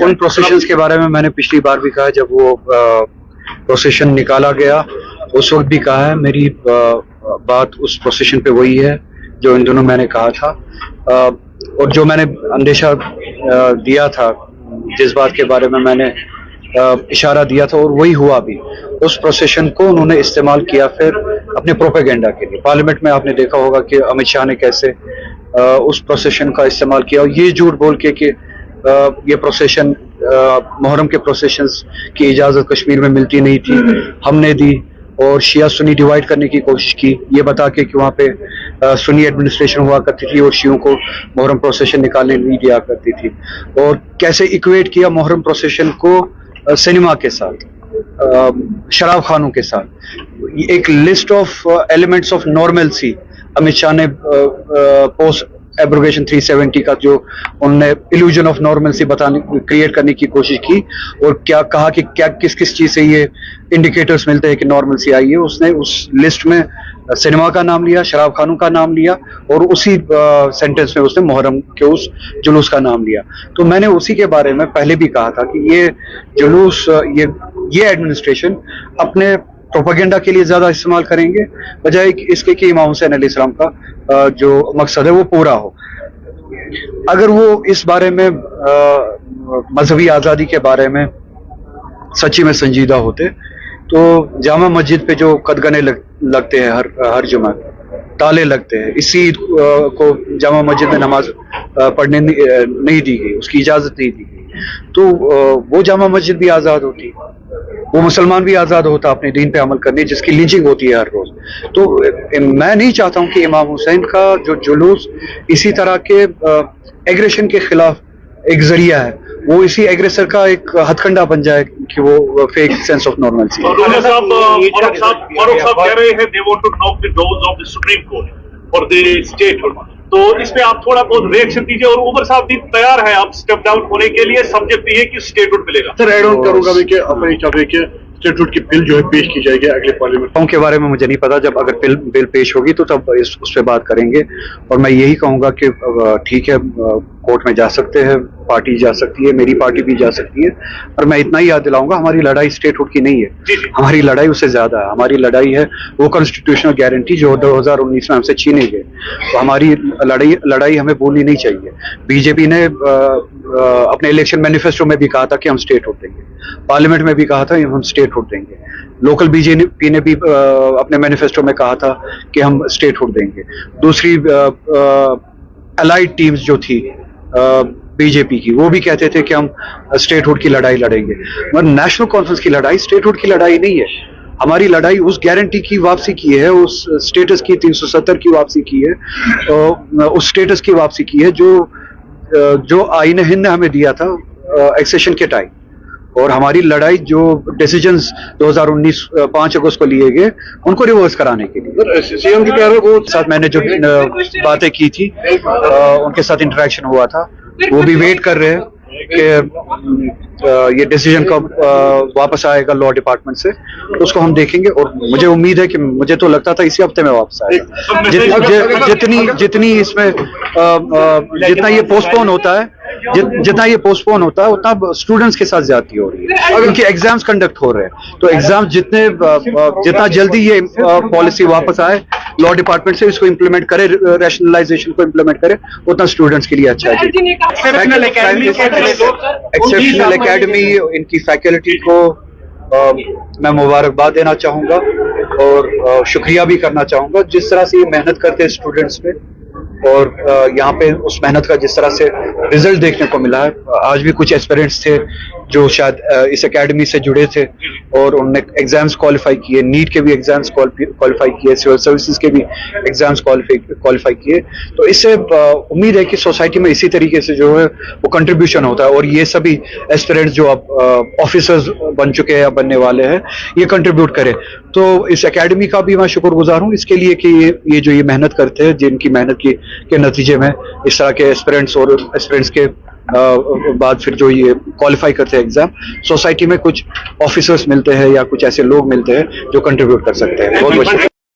उन प्रोसेशंस के बारे में मैंने पिछली बार भी कहा, जब वो प्रोसेशन निकाला गया उस वक्त भी कहा है। मेरी बात उस प्रोसेशन पे वही है जो इन दोनों मैंने कहा था, और जो मैंने अंदेशा दिया था, जिस बात के बारे में मैंने इशारा दिया था, और वही हुआ भी। उस प्रोसेशन को उन्होंने इस्तेमाल किया फिर अपने प्रोपेगेंडा के लिए। पार्लियामेंट में आपने देखा होगा कि अमित शाह ने कैसे उस प्रोसेशन का इस्तेमाल किया, और ये झूठ बोल के कि ये प्रोसेशन मुहर्रम के प्रोसेशंस की इजाज़त कश्मीर में मिलती नहीं थी, हमने दी, और शिया सुन्नी डिवाइड करने की कोशिश की, ये बता के कि वहाँ पे सुन्नी एडमिनिस्ट्रेशन हुआ करती थी और शियों को मुहर्रम प्रोसेशन निकालने नहीं दिया करती थी। और कैसे इक्वेट किया मुहर्रम प्रोसेशन को सिनेमा के साथ, शराब खानों के साथ। एक list of elements of normalcy Amit Shah ने पोस्ट एब्रोगेशन 370 का जो उन्होंने इल्यूजन ऑफ नॉर्मलसी बताने क्रिएट करने की कोशिश की, और क्या कहा कि क्या किस किस चीज से ये इंडिकेटर्स मिलते हैं कि नॉर्मलसी आई है। उसने उस लिस्ट में सिनेमा का नाम लिया, शराब खानों का नाम लिया, और उसी सेंटेंस में उसने मुहर्रम के उस जुलूस का नाम लिया। तो मैंने उसी के बारे में पहले भी कहा था कि ये जुलूस, ये एडमिनिस्ट्रेशन अपने प्रोपेगेंडा के लिए ज्यादा इस्तेमाल करेंगे, बजाय इसके कि इमाम हुसैन अलैहिस्सलाम का जो मकसद है वो पूरा हो। अगर वो इस बारे में मजहबी आज़ादी के बारे में सच्ची में संजीदा होते तो जामा मस्जिद पे जो कदगने लगते हैं हर जुमा, ताले लगते हैं, इसी को जामा मस्जिद में नमाज पढ़ने नहीं दी गई, उसकी इजाजत नहीं दी गई, तो वो जामा मस्जिद भी आज़ाद होती, वो मुसलमान भी आज़ाद होता अपने दीन पे अमल करने, जिसकी लिंचिंग होती है हर रोज। तो मैं नहीं चाहता हूं कि इमाम हुसैन का जो जुलूस इसी तरह के एग्रेशन के खिलाफ एक जरिया है, वो इसी एग्रेसर का एक हथकंडा बन जाए कि वो fake sense of normalcy. Farooq साहब कह रहे हैं they want to knock the doors of the supreme court for the statehood, तो इस पे आप थोड़ा बहुत रिएक्शन दीजिए। और उमर साहब भी तैयार है आप स्टेप डाउन होने के लिए, सब्जेक्ट ये है कि स्टेटहुड मिलेगा। सर ऐड ऑन करूंगा मैं कि अपने चाहते हैं कि स्टेटहुड की बिल जो है पेश की जाएगी अगले पार्लियामेंट के बारे में मुझे नहीं पता, जब अगर बिल पेश होगी तो तब उस पर बात करेंगे। और मैं यही कहूंगा कि ठीक है, कोर्ट में जा सकते हैं, पार्टी जा सकती है, मेरी पार्टी भी जा सकती है, और मैं इतना ही याद दिलाऊंगा हमारी लड़ाई स्टेटहुड की नहीं है, हमारी लड़ाई उससे ज्यादा है। हमारी लड़ाई है वो कॉन्स्टिट्यूशनल गारंटी जो 2019 में हमसे छीने गए, तो हमारी लड़ाई हमें भूलनी नहीं चाहिए। बीजेपी ने अपने इलेक्शन मैनिफेस्टो में भी कहा था कि हम स्टेटहुड देंगे, पार्लियामेंट में भी कहा था हम स्टेटहुड देंगे, लोकल बीजेपी ने भी अपने मैनिफेस्टो में कहा था कि हम स्टेटहुड देंगे। दूसरी अलाइड टीम्स जो थी बीजेपी की, वो भी कहते थे कि हम स्टेटहुड की लड़ाई लड़ेंगे, मगर नेशनल कॉन्फ्रेंस की लड़ाई स्टेटहुड की लड़ाई नहीं है। हमारी लड़ाई उस गारंटी की वापसी की है, उस स्टेटस की 370 की वापसी की है, उस स्टेटस की वापसी की है जो आईन हिंद ने हमें दिया था एक्सेशन के टाइम। और हमारी लड़ाई जो डिसीजंस 2019 5 अगस्त को लिए गए उनको रिवर्स कराने के लिए। सीएम की कह रहे वो साथ मैंने जो बातें की थी, उनके साथ इंटरेक्शन हुआ था, वो भी वेट कर रहे हैं कि ये डिसीजन कब वापस आएगा लॉ डिपार्टमेंट से, तो उसको हम देखेंगे। और मुझे उम्मीद है कि, मुझे तो लगता था इसी हफ्ते में वापस आएगा। जितनी इसमें जितना ये पोस्टपोन होता है, जितना ये पोस्टपोन होता है उतना स्टूडेंट्स के साथ ज्यादती हो रही है, क्योंकि एग्जाम्स कंडक्ट हो रहे हैं। तो एग्जाम जितना जल्दी ये पॉलिसी वापस आए लॉ डिपार्टमेंट से, इसको इम्प्लीमेंट करे, रैशनलाइजेशन को इम्प्लीमेंट करे, उतना स्टूडेंट्स के लिए अच्छा है। एक्सेप्शनल एकेडमी, इनकी फैकल्टी को मैं मुबारकबाद देना चाहूंगा और शुक्रिया भी करना चाहूंगा, जिस तरह से ये मेहनत करते हैं स्टूडेंट्स पे, और यहाँ पे उस मेहनत का जिस तरह से रिजल्ट देखने को मिला है। आज भी कुछ एस्पिरेंट्स थे जो शायद इस एकेडमी से जुड़े थे और उन्होंने एग्जाम्स क्वालिफाई किए, नीट के भी एग्जाम्स क्वालिफाई किए, सिविल सर्विसेज के भी एग्जाम्स क्वालिफाई किए। तो इससे उम्मीद है कि सोसाइटी में इसी तरीके से जो है वो कंट्रीब्यूशन होता है, और ये सभी एस्पिरेंट्स जो अब ऑफिसर्स बन चुके हैं या बनने वाले हैं, ये कंट्रीब्यूट करें। तो इस एकेडमी का भी मैं शुक्रगुजार हूँ इसके लिए कि ये जो ये मेहनत करते हैं, जिनकी मेहनत के नतीजे में इस तरह के एस्पिरेंट्स और एस्पिरेंट्स के बाद फिर जो ये क्वालिफाई करते हैं एग्जाम, सोसाइटी में कुछ ऑफिसर्स मिलते हैं या कुछ ऐसे लोग मिलते हैं जो कंट्रीब्यूट कर सकते हैं। बहुत बहुत